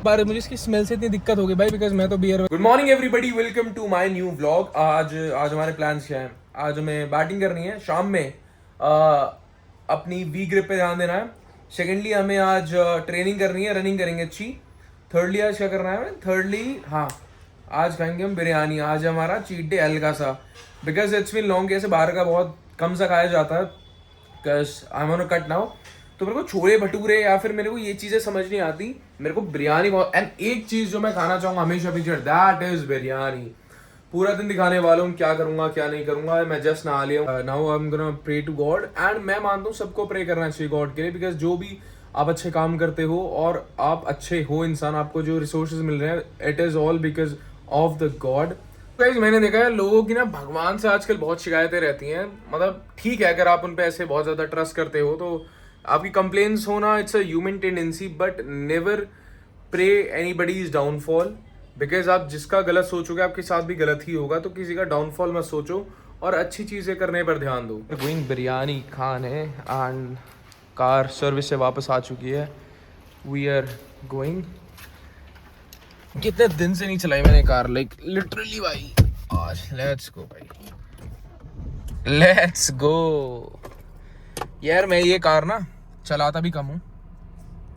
बार मुझे इसकी स्मेल से इतनी दिक्कत हो गई भाई, बिकॉज मैं तो beer. Good morning everybody, welcome to my new vlog. आज हमारे प्लान्स क्या हैं? आज हमें बैटिंग करनी है शाम में। अपनी वी ग्रिप पे ध्यान देना है। सेकेंडली हमें आज ट्रेनिंग करनी है, रनिंग करेंगे अच्छी। थर्डली आज क्या करना है? थर्डली हाँ, आज खाएंगे हम बिरयानी। आज हमारा चीट डे हल्का सा, बिकॉज इट्स बीन लॉन्ग। कैसे बाहर का बहुत कम सा खाया जाता है, because I want to cut now. तो मेरे को छोले भटूरे या फिर मेरे को ये चीज़ें समझ नहीं आती, मेरे को बिरयानी बहुत। एंड एक चीज़ जो मैं खाना चाहूँगा हमेशा पीछे, दैट इज बिरयानी। पूरा दिन दिखाने वाला हूँ क्या करूँगा क्या नहीं करूँगा। मैं जस्ट नहा लिया, now I am gonna pray to God. And मैं मानता हूँ सबको प्रे करना चाहिए गॉड के लिए, बिकॉज जो भी आप अच्छे काम करते हो और आप अच्छे हो इंसान, आपको जो रिसोर्सेज मिल रहे हैं, it is all because of the God. Guys मैंने देखा है लोगों की ना भगवान से आजकल बहुत शिकायतें रहती हैं। मतलब ठीक है, अगर आप उन पे ऐसे बहुत ज़्यादा ट्रस्ट करते हो तो आपकी कंप्लेंट्स होना, it's a human tendency, but never pray anybody's downfall, because आप जिसका गलत सोचोगे आपके साथ भी गलत ही होगा। तो किसी का डाउनफॉल मत सोचो और अच्छी चीज़ें करने पर ध्यान दो। गोइंग बिरयानी खाने एंड कार सर्विस से वापस आ चुकी है। We are going. कितने दिन से नहीं चलाई मैंने कार, लाइक लिटरली भाई। आज लेट्स गो भाई, लेट्स गो। यार मैं ये कार ना चलाता भी कम हूँ।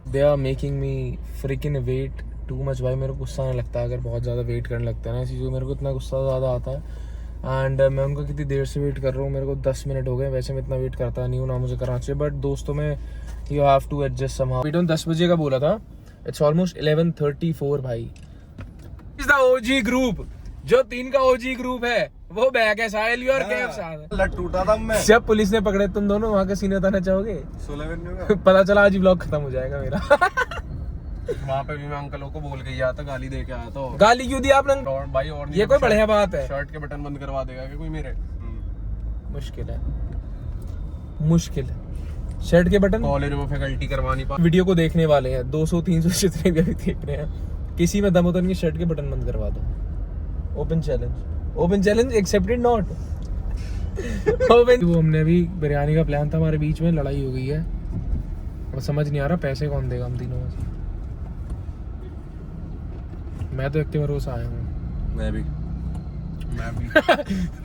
They are making me freaking wait too much भाई। मेरे को गुस्सा आने लगता है अगर बहुत ज़्यादा वेट करने लगता है ना ऐसी चीज़। मेरे को इतना गुस्सा ज़्यादा आता है। एंड मैं उनका कितनी देर से वेट कर रहा हूँ, मेरे को 10 मिनट हो गए। वैसे मैं इतना वेट करता नहीं हूँ, ना मुझे करना चाहिए, बट दोस्तों में you have to adjust somehow. Video 10 बजे का बोला था, इट्स ऑलमोस्ट 11:34 भाई। इज द ओजी ग्रुप, जो 3 का ओजी ग्रुप है वो बैक है। साहिल और कैफ साथ लट टूटा था मैं। जब पुलिस ने पकड़े तुम दोनों, वहाँ का सीन बताना चाहोगे? 16 पता चला आज ब्लॉग खत्म हो जाएगा मेरा। वहाँ पे भी मैं अंकलों को बोल के ही आया था, गाली दे के आया था। गाली क्यों दी आपने? और भाई और ये कोई बढ़िया बात है? शर्ट के बटन बंद करवा देगा क्या कोई मेरे? मुश्किल है, मुश्किल है। शर्ट के बटन कॉलेज में फैकल्टी करवा नहीं पा। वीडियो को देखने वाले हैं 200-300 जितने भी अभी देख रहे हैं, किसी में दम होता नहीं, शर्ट के बटन बंद करवा दो। Open challenge, open challenge accepted not. Open. वो हमने अभी बिरयानी का प्लान था, हमारे बीच में लड़ाई हो गई है और समझ नहीं आ रहा पैसे कौन देगा हम तीनों में से। मैं तो एक भरोसा आया हूँ। मैं भी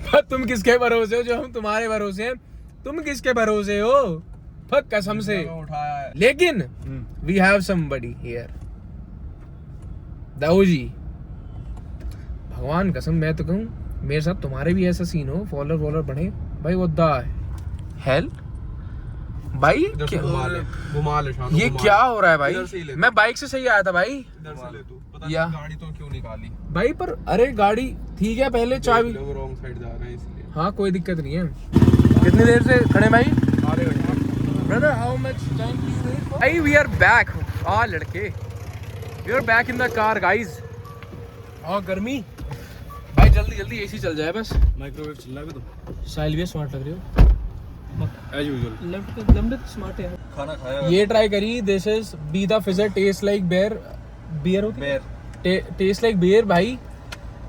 पर तुम किसके भरोसे हो? जो हम तुम्हारे भरोसे हैं। तुम किसके भरोसे हो? फक कसम से। उठाया है। लेकिन we have somebody here, Dauji. भगवान कसम मैं तो कहूँ मेरे साथ तुम्हारे भी ऐसा सीन हो, फॉलोअर बढ़े भाई। वो द हेल भाई, घुमा ले शान, ये घुमा क्या ले। हो रहा है भाई? इधर से ही ले। मैं बाइक से सही आया था भाई। इधर से ले तू। पता या- नहीं गाड़ी तो क्यों निकाली भाई पर अरे गाड़ी ठीक है, पहले चाबी। लोग रॉन्ग साइड जा रहे हैं इसलिए। हाँ कोई दिक्कत नहीं है। कितनी देर से खड़े भाई? आधे घंटे। Brother how much time do you wait? भाई वी आर बैक। आ लड़के, we are back in the car guys. और गर्मी भाई, जल्दी जल्दी एसी चल जाए बस। माइक्रोवेव चल रहा है तो साइल भी स्मार्ट लग रही हो। As usual. लेफ्ट लंबे स्मार्ट है। खाना खाया ये ट्राई करी, this is be the fizzer taste like beer. Beer होती है? टेस्ट लाइक बियर भाई।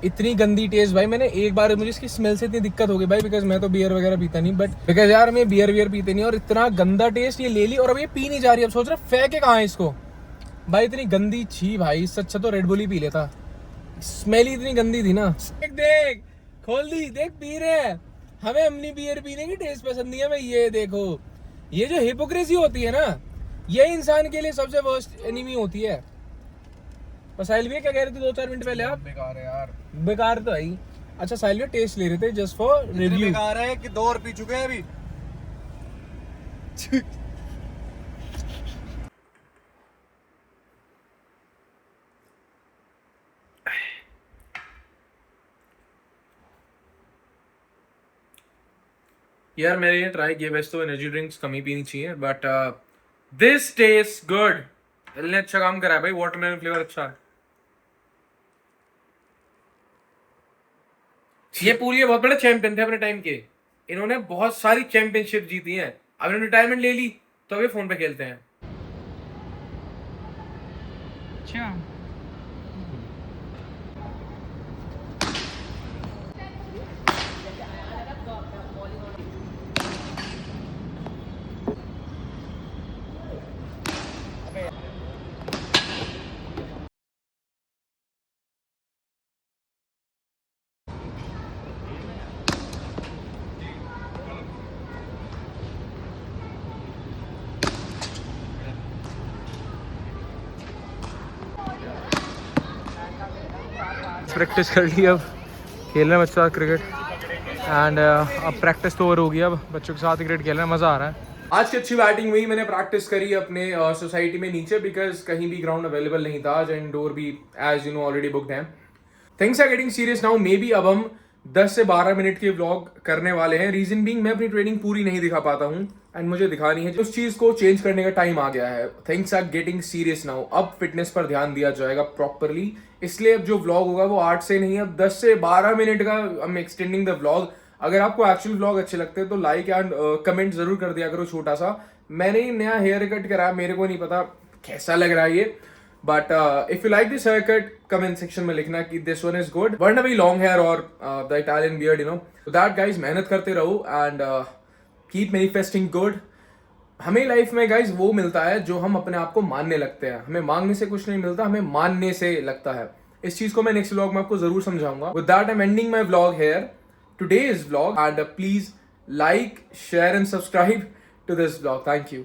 इतनी गंदी टेस्ट भाई। मैंने एक बार, मुझे इसकी स्मेल से इतनी दिक्कत हो गई भाई, बिकॉज मैं तो बियर वगैरह पीता नहीं, बट बिकॉज यार मैं बियर पीते नहीं। और इतना गंदा टेस्ट ये ले ली और अब ये पी नहीं जा रही। अब सोच रहा फेंके कहाँ है इसको भाई, इतनी गंदी छी भाई। इससे अच्छा तो रेड बुल ही पी लेता, स्मेल ही इतनी गंदी थी ना। देख देख खोल दी, देख पी रहे हैं। हमें अपनी बियर पीने की टेस्ट पसंद नहीं है भाई। ये देखो, ये जो हिपोक्रेसी होती है ना, ये इंसान के लिए सबसे वर्स्ट एनिमी होती है। और साहिल भी क्या कह रहे थे 2-4 मिनट पहले आप? बेकार है यार। बेकार तो है। अच्छा साहिल भी टेस्ट ले रहे थे जस्ट फॉर रिव्यू। बेकार है कि 2 और पी चुके हैं अभी। यार मैंने ये ट्राई किया, वैसे तो एनर्जी ड्रिंक्स कम ही पीनी चाहिए, बट दिस टेस्ट गुड। इन्होंने अच्छा काम करा है भाई, वाटरमेलन फ्लेवर अच्छा है। ये पूरी बहुत बड़े चैंपियन थे अपने टाइम के। इन्होंने बहुत सारी चैंपियनशिप जीती हैं। अब इन्होंने रिटायरमेंट ले ली तो अब ये फोन पे खेलते हैं। अच्छा प्रैक्टिस कर ली, अब खेल रहे हैं बच्चों के साथ क्रिकेट एंड अब प्रैक्टिस तो ओवर हो गई, अब बच्चों के साथ क्रिकेट खेल रहे हैं, मज़ा आ रहा है। आज की अच्छी बैटिंग हुई, मैंने प्रैक्टिस करी अपने सोसाइटी में नीचे बिकॉज कहीं भी ग्राउंड अवेलेबल नहीं था, इंडोर भी as you know already booked हैं। Things are getting serious now, maybe अब हम 10 से 12 मिनट के व्लॉग करने वाले हैं। रीजन बीइंग मैं अपनी ट्रेनिंग पूरी नहीं दिखा पाता हूँ एंड मुझे दिखानी है, उस चीज को चेंज करने का टाइम आ गया है। Things are getting serious now, अब फिटनेस पर ध्यान दिया जाएगा प्रॉपरली, इसलिए अब जो व्लॉग होगा वो 8 से नहीं, अब 10 से 12 मिनट का हम एक्सटेंडिंग द व्लॉग। अगर आपको एक्चुअल व्लॉग अच्छे लगते हैं तो लाइक एंड कमेंट जरूर कर दिया करो छोटा सा। मैंने नया हेयर कट कराया, मेरे को नहीं पता कैसा लग रहा है ये, but if you like this hair cut comment section में लिखना कि दिस वन इज गुड, वरना भी लॉन्ग हेयर और the Italian beard, you know that guys. मेहनत करते रहो एंड कीप मैनिफेस्टिंग गुड। हमें लाइफ में गाइज वो मिलता है जो हम अपने आप को मानने लगते हैं, हमें मांगने से कुछ नहीं मिलता, हमें मानने से लगता है। इस चीज को मैं नेक्स्ट व्लॉग में आपको जरूर समझाऊंगा। With that I am ending my vlog here, today's vlog, and please like, share and subscribe to this vlog. Thank you.